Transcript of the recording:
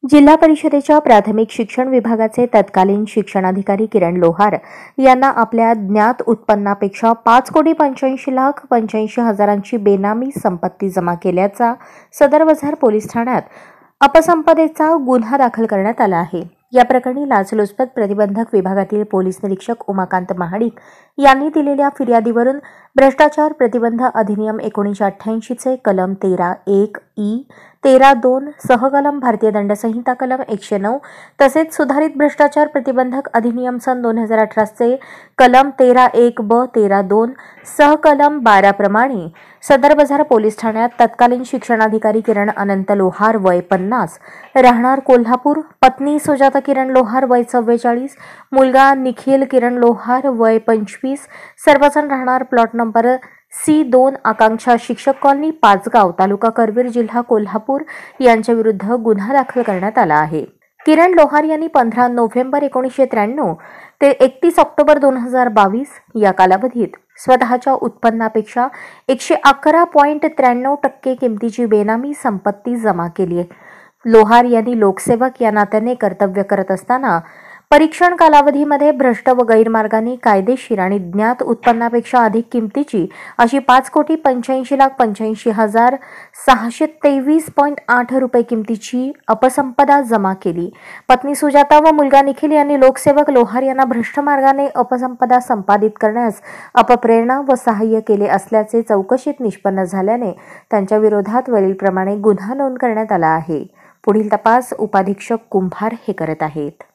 जिल्हा परिषदेच्या प्राथमिक शिक्षण विभागाचे तत्कालीन शिक्षणाधिकारी किरण लोहार यांना आपल्या ज्ञात उत्पन्नापेक्षा 5,85,85,000ची बेनामी संपत्ती जमा केल्याचा सदर वझार पोलीस ठाण्यात अपसंपदेचा गुन्हा दाखल करण्यात आला आहे। या प्रकरणी लाचलुचपत प्रतिबंधक विभागातील पोलीस निरीक्षक उमाकांत महाडिक यांनी दिलेल्या फिर्यादीवरून भ्रष्टाचार प्रतिबंध अधिनियम 1988 चे कलम 13(1) ई 13(2) सहकलम भारतीय दंड संहिता कलम 109 तसेच सुधारित भ्रष्टाचार प्रतिबंधक अधिनियम सन 2018 चे कलम 13(1) ब 13(2) सहकलम 12 प्रमाणे सदर बाजार पोलीस ठाण्यात तत्कालीन शिक्षणाधिकारी किरण अनंत लोहार वय 50 राहणार कोल्हापूर, पत्नी सुजाता किरण लोहार वय 44, मुलगा निखिल किरण लोहार वय 25 सर्वजण राहणार प्लॉट नंबर C2 आकांक्षा शिक्षक कॉलनी पाचगाव तालुका करवीर जिल्हा कोल्हापूर यांच्या विरुद्ध गुन्हा दाखल करण्यात आला आहे। किरण लोहार यांनी 15 नोव्हेंबर 1993 ते 31 ऑक्टोबर 2022 या कालावधीत स्वतःच्या उत्पन्नापेक्षा 111.93% किमतीची बेनामी संपत्ती जमा केली आहे। लोहार यांनी लोकसेवक या नात्याने कर्तव्य करत असताना परीक्षण कालावधीमध्ये भ्रष्ट व गैरमार्गाने कायदेशीर आणि ज्ञात उत्पन्नापेक्षा अधिक किमतीची अशी 5,85,85,623.8 रुपये किमतीची अपसंपदा जमा केली। पत्नी सुजाता व मुलगा निखिल यांनी लोकसेवक लोहार यांना भ्रष्ट मार्गाने अपसंपदा संपादित करण्यास अपप्रेरणा व सहाय्य केले असल्याचे चौकशीत निष्पन्न झाल्याने त्यांच्या विरोधात वरीलप्रमाणे गुन्हा नोंद करण्यात आला आहे। पुढील तपास उपाधीक्षक कुंभार हे करत आहेत।